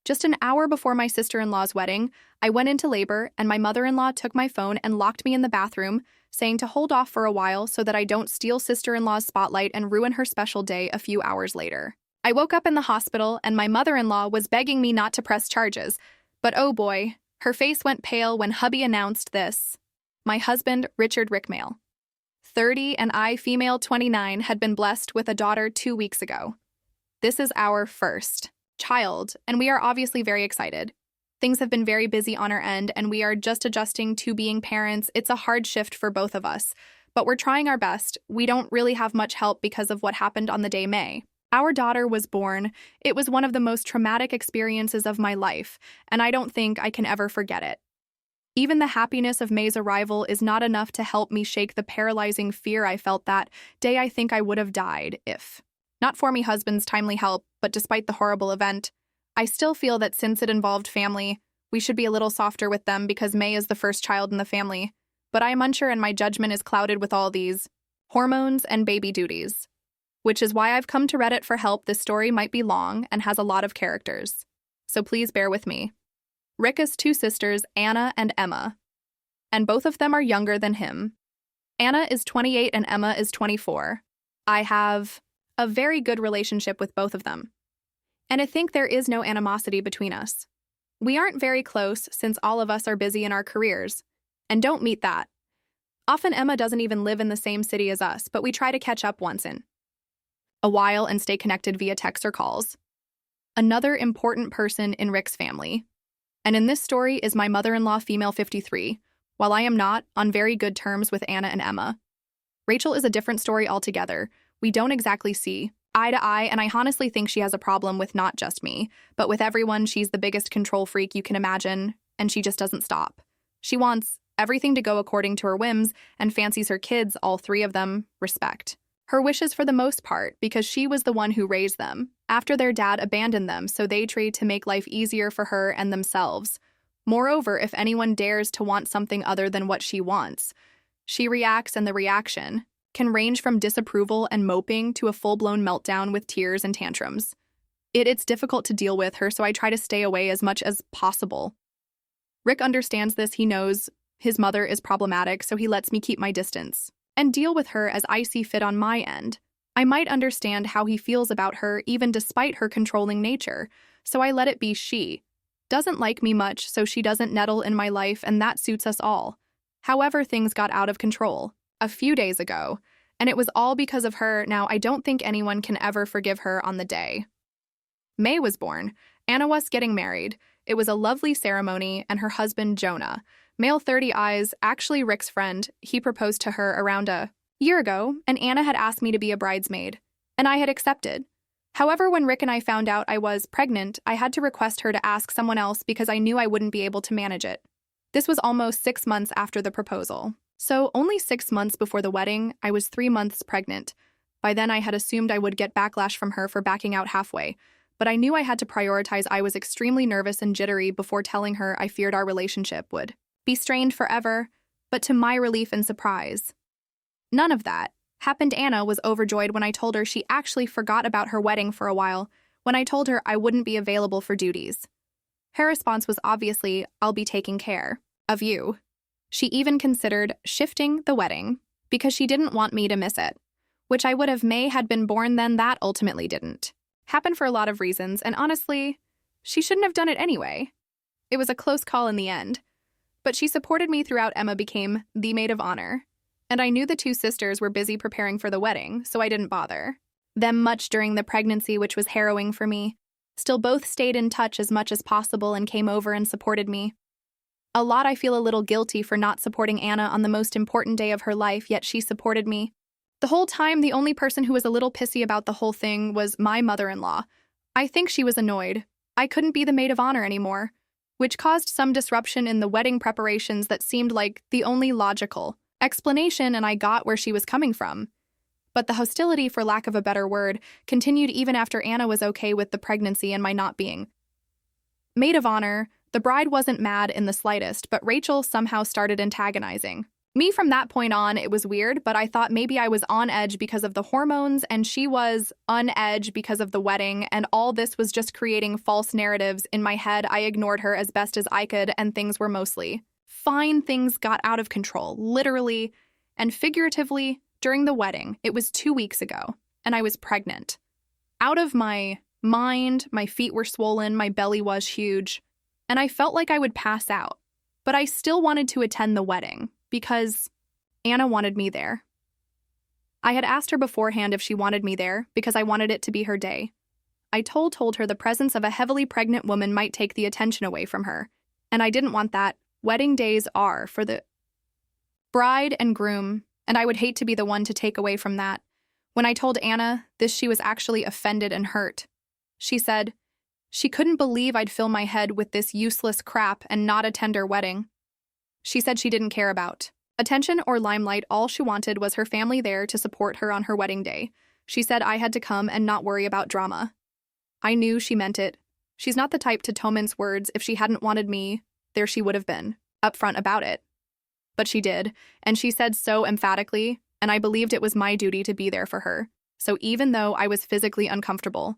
Just an hour before my sister-in-law's wedding, I went into labor and my mother-in-law took my phone and locked me in the bathroom, saying to hold off for a while so that I don't steal sister-in-law's spotlight and ruin her special day a few hours later. I woke up in the hospital and my mother-in-law was begging me not to press charges, but oh boy, her face went pale when hubby announced this. My husband, Richard Rickmail, 30 and I, female 29, had been blessed with a daughter 2 weeks ago. This is our first child, and we are obviously very excited. Things have been very busy on our end, and we are just adjusting to being parents. It's a hard shift for both of us, but we're trying our best. We don't really have much help because of what happened on the day May. Our daughter was born. It was one of the most traumatic experiences of my life, and I don't think I can ever forget it. Even the happiness of May's arrival is not enough to help me shake the paralyzing fear I felt that day. I think I would have died if not for me husband's timely help, but despite the horrible event, I still feel that since it involved family, we should be a little softer with them because May is the first child in the family. But I am unsure and my judgment is clouded with all these hormones and baby duties. Which is why I've come to Reddit for help. This story might be long and has a lot of characters, so please bear with me. Rick has 2 sisters, Anna and Emma, and both of them are younger than him. Anna is 28 and Emma is 24. I have a very good relationship with both of them, and I think there is no animosity between us. We aren't very close since all of us are busy in our careers, and don't meet that. Often Emma doesn't even live in the same city as us, but we try to catch up once in a while and stay connected via text or calls. Another important person in Rick's family, and in this story, is my mother-in-law, female 53, while I am not on very good terms with Anna and Emma. Rachel is a different story altogether. We don't exactly see eye to eye, and I honestly think she has a problem with not just me, but with everyone. She's the biggest control freak you can imagine, and she just doesn't stop. She wants everything to go according to her whims and fancies her kids, all 3 of them, respect her wishes for the most part because she was the one who raised them after their dad abandoned them, so they tried to make life easier for her and themselves. Moreover, if anyone dares to want something other than what she wants, she reacts, and the reaction can range from disapproval and moping to a full-blown meltdown with tears and tantrums. It's difficult to deal with her, so I try to stay away as much as possible. Rick understands this. He knows his mother is problematic, so he lets me keep my distance and deal with her as I see fit on my end. I might understand how he feels about her even despite her controlling nature, so I let it be. She doesn't like me much, so she doesn't meddle in my life, and that suits us all. However, things got out of control a few days ago, and it was all because of her. Now, I don't think anyone can ever forgive her on the day May was born. Anna was getting married. It was a lovely ceremony, and her husband, Jonah, male 30 eyes, actually Rick's friend, he proposed to her around a year ago, and Anna had asked me to be a bridesmaid, and I had accepted. However, when Rick and I found out I was pregnant, I had to request her to ask someone else because I knew I wouldn't be able to manage it. This was almost 6 months after the proposal. So only 6 months before the wedding, I was 3 months pregnant. By then, I had assumed I would get backlash from her for backing out halfway, but I knew I had to prioritize. I was extremely nervous and jittery before telling her I feared our relationship would be strained forever, but to my relief and surprise, none of that happened. Anna was overjoyed when I told her she actually forgot about her wedding for a while when I told her I wouldn't be available for duties. Her response was obviously, "I'll be taking care of you." She even considered shifting the wedding because she didn't want me to miss it, which I would have. May had been born then. That ultimately didn't happen for a lot of reasons, and honestly, she shouldn't have done it anyway. It was a close call in the end. But she supported me throughout. Emma became the maid of honor, and I knew the 2 sisters were busy preparing for the wedding, so I didn't bother them much during the pregnancy, which was harrowing for me. Still, both stayed in touch as much as possible and came over and supported me a lot. I feel a little guilty for not supporting Anna on the most important day of her life, yet she supported me the whole time. The only person who was a little pissy about the whole thing was my mother-in-law. I think she was annoyed I couldn't be the maid of honor anymore, which caused some disruption in the wedding preparations that seemed like the only logical explanation, and I got where she was coming from. But the hostility, for lack of a better word, continued even after Anna was okay with the pregnancy and my not being maid of honor. The bride wasn't mad in the slightest, but Rachel somehow started antagonizing Me, from that point on, it was weird, but I thought maybe I was on edge because of the hormones and she was on edge because of the wedding, and all this was just creating false narratives in my head. I ignored her as best as I could, and things were mostly fine. Things got out of control, literally and figuratively, during the wedding. It was 2 weeks ago, and I was pregnant. Out of my mind, my feet were swollen, my belly was huge, and I felt like I would pass out. But I still wanted to attend the wedding because Anna wanted me there. I had asked her beforehand if she wanted me there because I wanted it to be her day. I told her the presence of a heavily pregnant woman might take the attention away from her, and I didn't want that. Wedding days are for the bride and groom, and I would hate to be the one to take away from that. When I told Anna this, she was actually offended and hurt. She said she couldn't believe I'd fill my head with this useless crap and not attend her wedding. She said she didn't care about attention or limelight. All she wanted was her family there to support her on her wedding day. She said I had to come and not worry about drama. I knew she meant it. She's not the type to mince words. If she hadn't wanted me there, she would have been upfront about it. But she did, and she said so emphatically, and I believed it was my duty to be there for her. So even though I was physically uncomfortable,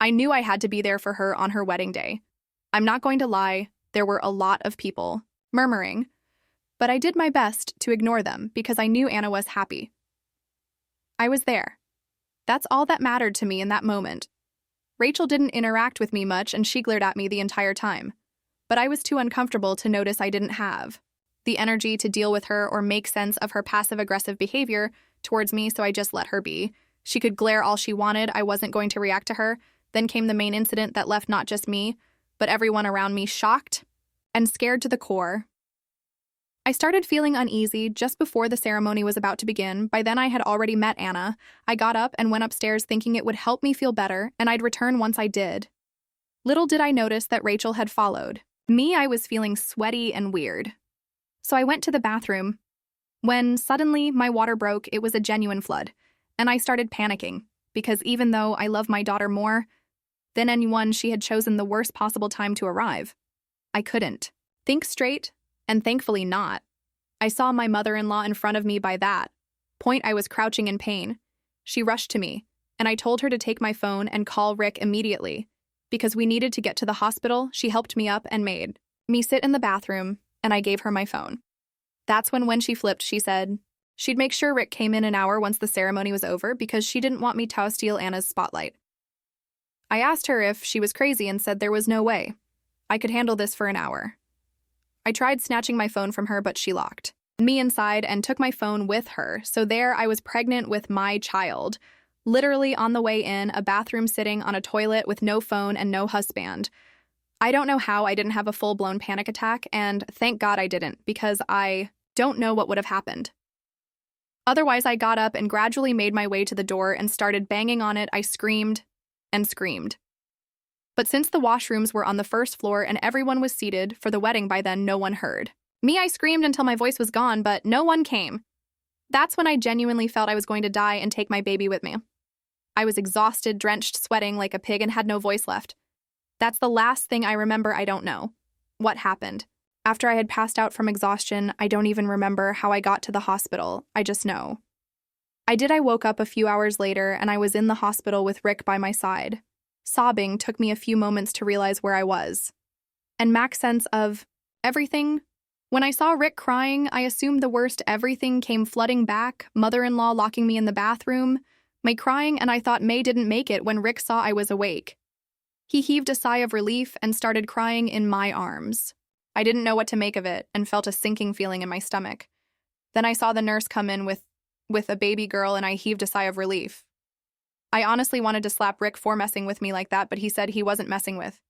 I knew I had to be there for her on her wedding day. I'm not going to lie, there were a lot of people murmuring, but I did my best to ignore them because I knew Anna was happy. I was there. That's all that mattered to me in that moment. Rachel didn't interact with me much, and she glared at me the entire time. But I was too uncomfortable to notice. I didn't have the energy to deal with her or make sense of her passive-aggressive behavior towards me, so I just let her be. She could glare all she wanted. I wasn't going to react to her. Then came the main incident that left not just me, but everyone around me shocked and scared to the core. I started feeling uneasy just before the ceremony was about to begin. By then I had already met Anna. I got up and went upstairs thinking it would help me feel better, and I'd return once I did. Little did I notice that Rachel had followed. Me, I was feeling sweaty and weird. So I went to the bathroom. When suddenly my water broke, it was a genuine flood, and I started panicking, because even though I love my daughter more than anyone, she had chosen the worst possible time to arrive. I couldn't think straight, and thankfully not. I saw my mother-in-law in front of me. By that point, I was crouching in pain. She rushed to me, and I told her to take my phone and call Rick immediately. Because we needed to get to the hospital, she helped me up and made me sit in the bathroom, and I gave her my phone. That's when she flipped. She said she'd make sure Rick came in an hour once the ceremony was over because she didn't want me to steal Anna's spotlight. I asked her if she was crazy and said there was no way I could handle this for an hour. I tried snatching my phone from her, but she locked me inside and took my phone with her. So there I was, pregnant with my child, literally on the way in, a bathroom, sitting on a toilet with no phone and no husband. I don't know how I didn't have a full-blown panic attack, and thank God I didn't, because I don't know what would have happened. Otherwise, I got up and gradually made my way to the door and started banging on it. I screamed and screamed. But since the washrooms were on the first floor and everyone was seated for the wedding by then, no one heard me. I screamed until my voice was gone, but no one came. That's when I genuinely felt I was going to die and take my baby with me. I was exhausted, drenched, sweating like a pig, and had no voice left. That's the last thing I remember. I don't know what happened. After I had passed out from exhaustion, I don't even remember how I got to the hospital. I just know I woke up a few hours later, and I was in the hospital with Rick by my side. Sobbing. Took me a few moments to realize where I was and make sense of everything. When I saw Rick crying, I assumed the worst. Everything came flooding back. Mother-in-law locking me in the bathroom, my crying, and I thought May didn't make it when Rick saw I was awake. He heaved a sigh of relief and started crying in my arms. I didn't know what to make of it and felt a sinking feeling in my stomach. Then I saw the nurse come in with a baby girl, and I heaved a sigh of relief. I honestly wanted to slap Rick for messing with me like that, but he said he wasn't messing with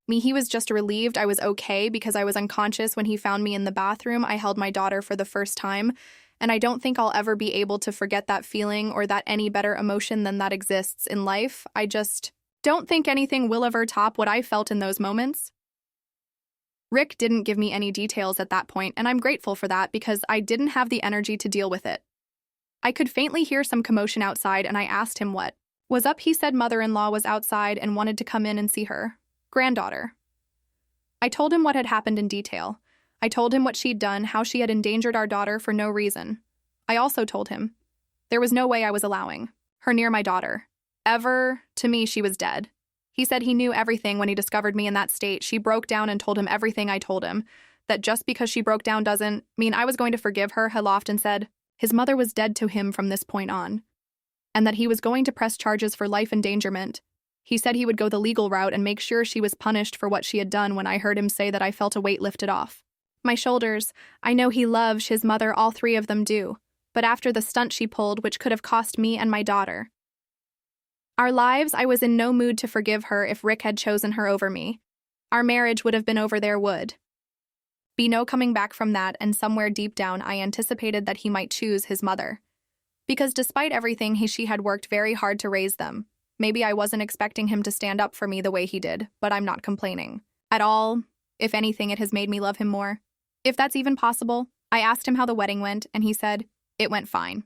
me. He was just relieved I was okay because I was unconscious when he found me in the bathroom. I held my daughter for the first time, and I don't think I'll ever be able to forget that feeling or that any better emotion than that exists in life. I just don't think anything will ever top what I felt in those moments. Rick didn't give me any details at that point, and I'm grateful for that because I didn't have the energy to deal with it. I could faintly hear some commotion outside, and I asked him what was up. He said mother-in-law was outside and wanted to come in and see her granddaughter. I told him what had happened in detail. I told him what she'd done, how she had endangered our daughter for no reason. I also told him there was no way I was allowing her near my daughter. Ever, to me, she was dead. He said he knew everything when he discovered me in that state. She broke down and told him everything I told him, that just because she broke down doesn't mean I was going to forgive her, he laughed and said his mother was dead to him from this point on, and that he was going to press charges for life endangerment. He said he would go the legal route and make sure she was punished for what she had done. When I heard him say that, I felt a weight lifted off my shoulders. I know he loves his mother, all three of them do, but after the stunt she pulled, which could have cost me and my daughter our lives, I was in no mood to forgive her if Rick had chosen her over me. Our marriage would have been over. There would be no coming back from that, and somewhere deep down I anticipated that he might choose his mother. Because despite everything, she had worked very hard to raise them. Maybe I wasn't expecting him to stand up for me the way he did, but I'm not complaining at all. If anything, it has made me love him more. If that's even possible. I asked him how the wedding went, and he said it went fine.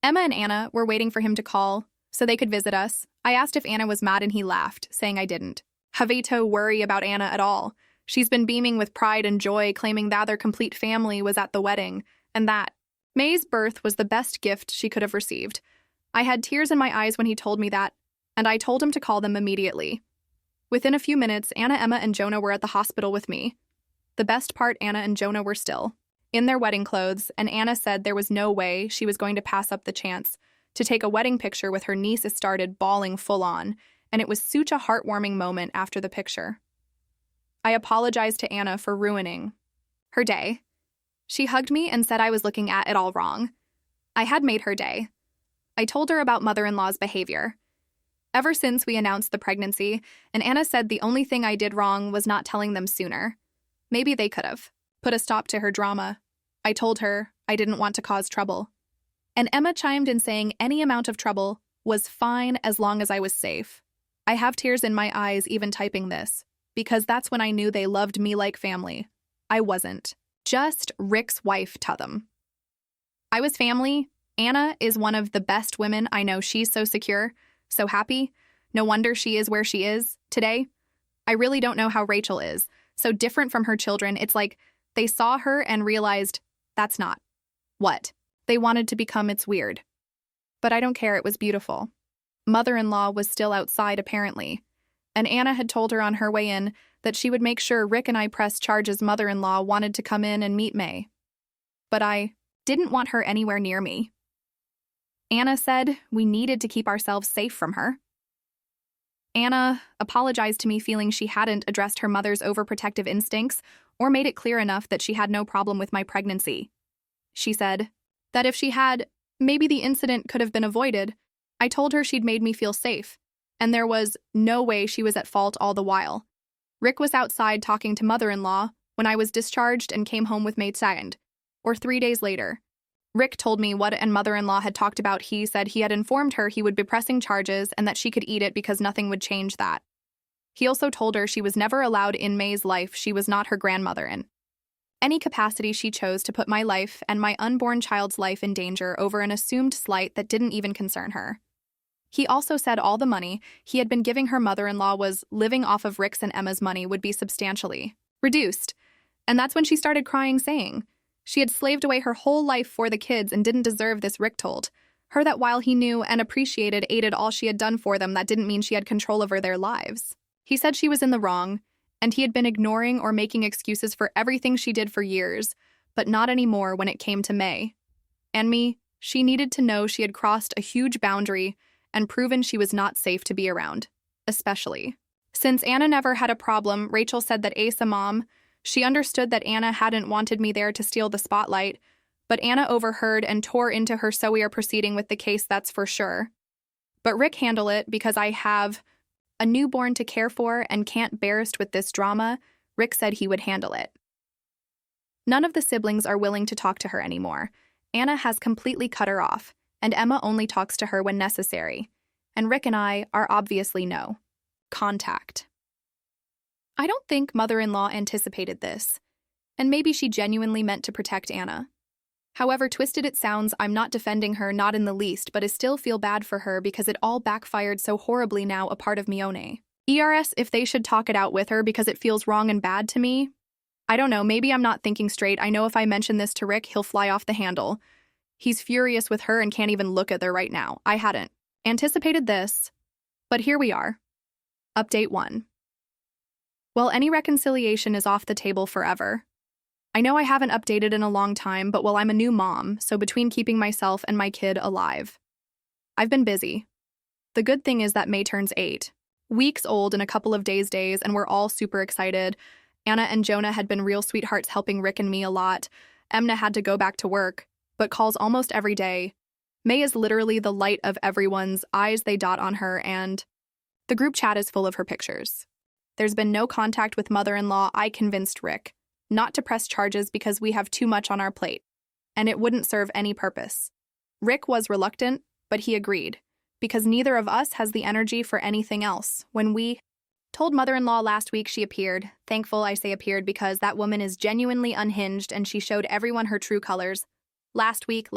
Emma and Anna were waiting for him to call so they could visit us. I asked if Anna was mad, and he laughed, saying I didn't have to worry about Anna at all. She's been beaming with pride and joy, claiming that their complete family was at the wedding, and that May's birth was the best gift she could have received. I had tears in my eyes when he told me that, and I told him to call them immediately. Within a few minutes, Anna, Emma, and Jonah were at the hospital with me. The best part, Anna and Jonah were still in their wedding clothes, and Anna said there was no way she was going to pass up the chance to take a wedding picture with her niece. It started bawling full on, and it was such a heartwarming moment after the picture. I apologized to Anna for ruining her day. She hugged me and said I was looking at it all wrong. I had made her day. I told her about mother-in-law's behavior ever since we announced the pregnancy, and Anna said the only thing I did wrong was not telling them sooner. Maybe they could have put a stop to her drama. I told her I didn't want to cause trouble. And Emma chimed in saying any amount of trouble was fine as long as I was safe. I have tears in my eyes even typing this, because that's when I knew they loved me like family. I wasn't just Rick's wife to them. I was family. Anna is one of the best women I know. She's so secure, so happy. No wonder she is where she is today. I really don't know how Rachel is. So different from her children. It's like they saw her and realized that's not what they wanted to become. It's weird. But I don't care. It was beautiful. Mother-in-law was still outside, apparently, and Anna had told her on her way in that she would make sure Rick and I pressed charges. Mother-in-law wanted to come in and meet May, but I didn't want her anywhere near me. Anna said we needed to keep ourselves safe from her. Anna apologized to me, feeling she hadn't addressed her mother's overprotective instincts or made it clear enough that she had no problem with my pregnancy. She said that if she had, maybe the incident could have been avoided. I told her she'd made me feel safe, and there was no way she was at fault all the while. Rick was outside talking to mother-in-law when I was discharged and came home with May 2nd, or 3 days later. Rick told me what and mother-in-law had talked about. He said he had informed her he would be pressing charges and that she could eat it because nothing would change that. He also told her she was never allowed in May's life. She was not her grandmother in any capacity. She chose to put my life and my unborn child's life in danger over an assumed slight that didn't even concern her. He also said all the money he had been giving her mother-in-law was living off of Rick's and Emma's money would be substantially reduced. And that's when she started crying, saying she had slaved away her whole life for the kids and didn't deserve this. Rick told her that while he knew and appreciated, aided all she had done for them, that didn't mean she had control over their lives. He said she was in the wrong, and he had been ignoring or making excuses for everything she did for years, but not anymore when it came to May. And me, she needed to know she had crossed a huge boundary and proven she was not safe to be around, especially since Anna never had a problem. Rachel said that Asa mom, she understood that Anna hadn't wanted me there to steal the spotlight, but Anna overheard and tore into her, so we are proceeding with the case, that's for sure. But Rick handle it because I have a newborn to care for and can't bearst with this drama. Rick said he would handle it. None of the siblings are willing to talk to her anymore. Anna has completely cut her off, and Emma only talks to her when necessary. And Rick and I are obviously no contact. I don't think mother-in-law anticipated this, and maybe she genuinely meant to protect Anna. However twisted it sounds, I'm not defending her, not in the least, but I still feel bad for her because it all backfired so horribly. Now a part of me ERS if they should talk it out with her because it feels wrong and bad to me. I don't know, maybe I'm not thinking straight. I know if I mention this to Rick, he'll fly off the handle. He's furious with her and can't even look at her right now. I hadn't anticipated this, but here we are. Update 1. Well, any reconciliation is off the table forever. I know I haven't updated in a long time, but well, I'm a new mom, so between keeping myself and my kid alive, I've been busy. The good thing is that May turns 8 weeks old in a couple of days, and we're all super excited. Anna and Jonah had been real sweethearts helping Rick and me a lot. Emna had to go back to work, but calls almost every day. May is literally the light of everyone's eyes. They dot on her, and the group chat is full of her pictures. There's been no contact with mother-in-law. I convinced Rick not to press charges because we have too much on our plate, and it wouldn't serve any purpose. Rick was reluctant, but he agreed, because neither of us has the energy for anything else. When we told mother-in-law last week, she appeared. Thankful I say appeared because that woman is genuinely unhinged and she showed everyone her true colors. Last week.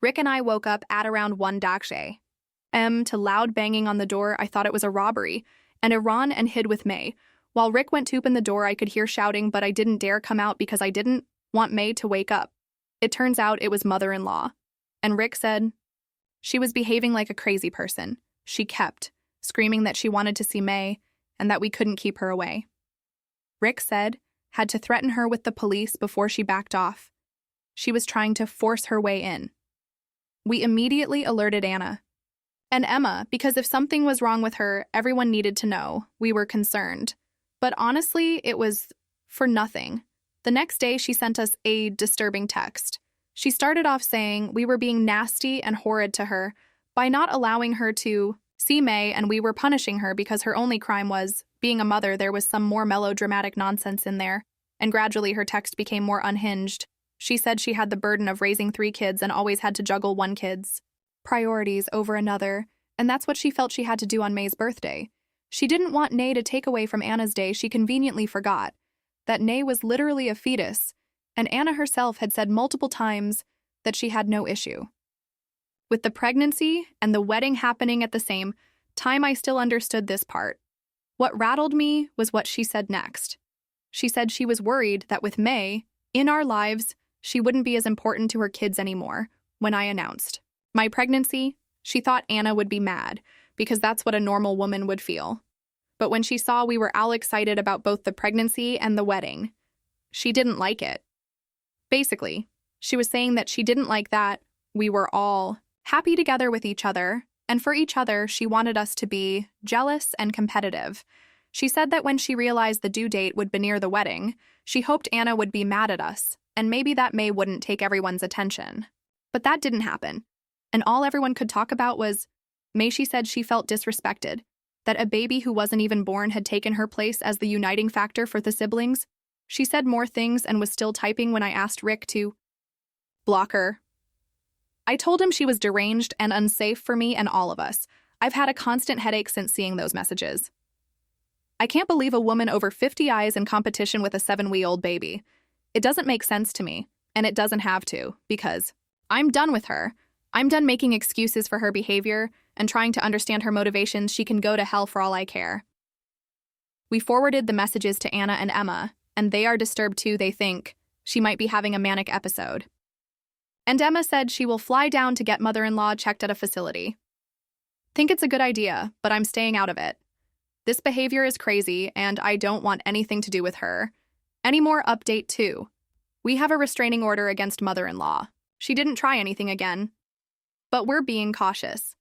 Rick and I woke up at around 1 dakshay to loud banging on the door. I thought it was a robbery, and I ran and hid with May. While Rick went to open the door, I could hear shouting, but I didn't dare come out because I didn't want May to wake up. It turns out it was mother-in-law. And Rick said she was behaving like a crazy person. She kept screaming that she wanted to see May and that we couldn't keep her away. Rick said had to threaten her with the police before she backed off. She was trying to force her way in. We immediately alerted Anna and Emma because if something was wrong with her, everyone needed to know. We were concerned. But honestly, it was for nothing. The next day, she sent us a disturbing text. She started off saying we were being nasty and horrid to her by not allowing her to see May, and we were punishing her because her only crime was being a mother. There was some more melodramatic nonsense in there, and gradually her text became more unhinged. She said she had the burden of raising 3 kids and always had to juggle one kid's priorities over another, and that's what she felt she had to do on May's birthday. She didn't want Nay to take away from Anna's day. She conveniently forgot that Nay was literally a fetus, and Anna herself had said multiple times that she had no issue. With the pregnancy and the wedding happening at the same time, I still understood this part. What rattled me was what she said next. She said she was worried that with May in our lives, she wouldn't be as important to her kids anymore. When I announced my pregnancy, she thought Anna would be mad, because that's what a normal woman would feel. But when she saw we were all excited about both the pregnancy and the wedding, she didn't like it. Basically, she was saying that she didn't like that we were all happy together with each other, and for each other, she wanted us to be jealous and competitive. She said that when she realized the due date would be near the wedding, she hoped Anna would be mad at us, and maybe that May wouldn't take everyone's attention. But that didn't happen, and all everyone could talk about was May. She said she felt disrespected, that a baby who wasn't even born had taken her place as the uniting factor for the siblings. She said more things and was still typing when I asked Rick to block her. I told him she was deranged and unsafe for me and all of us. I've had a constant headache since seeing those messages. I can't believe a woman over 50 eyes in competition with a 7-week-old baby. It doesn't make sense to me, and it doesn't have to, because I'm done with her. I'm done making excuses for her behavior and trying to understand her motivations. She can go to hell for all I care. We forwarded the messages to Anna and Emma, and they are disturbed too. They think she might be having a manic episode. And Emma said she will fly down to get mother-in-law checked at a facility. Think it's a good idea, but I'm staying out of it. This behavior is crazy, and I don't want anything to do with her. Any more? Update 2. We have a restraining order against mother-in-law. She didn't try anything again. But we're being cautious.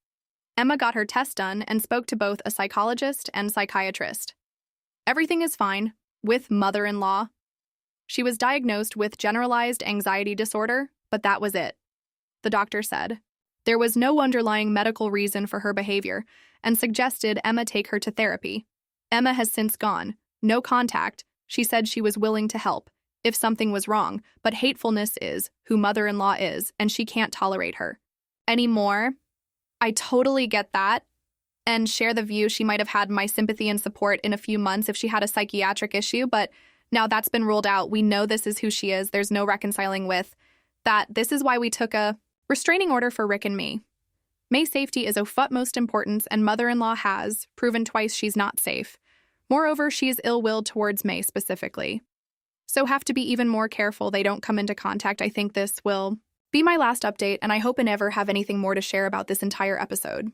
Emma got her test done and spoke to both a psychologist and psychiatrist. Everything is fine with mother-in-law. She was diagnosed with generalized anxiety disorder, but that was it. The doctor said there was no underlying medical reason for her behavior and suggested Emma take her to therapy. Emma has since gone. No contact. She said she was willing to help if something was wrong, but hatefulness is who mother-in-law is, and she can't tolerate her anymore. I totally get that and share the view she might have had my sympathy and support in a few months if she had a psychiatric issue, but now that's been ruled out. We know this is who she is. There's no reconciling with that. This is why we took a restraining order for Rick and me. May's safety is of utmost importance, and mother-in-law has proven twice she's not safe. Moreover, she is ill-willed towards May specifically. so have to be even more careful they don't come into contact. I think this will be my last update, and I hope I never have anything more to share about this entire episode.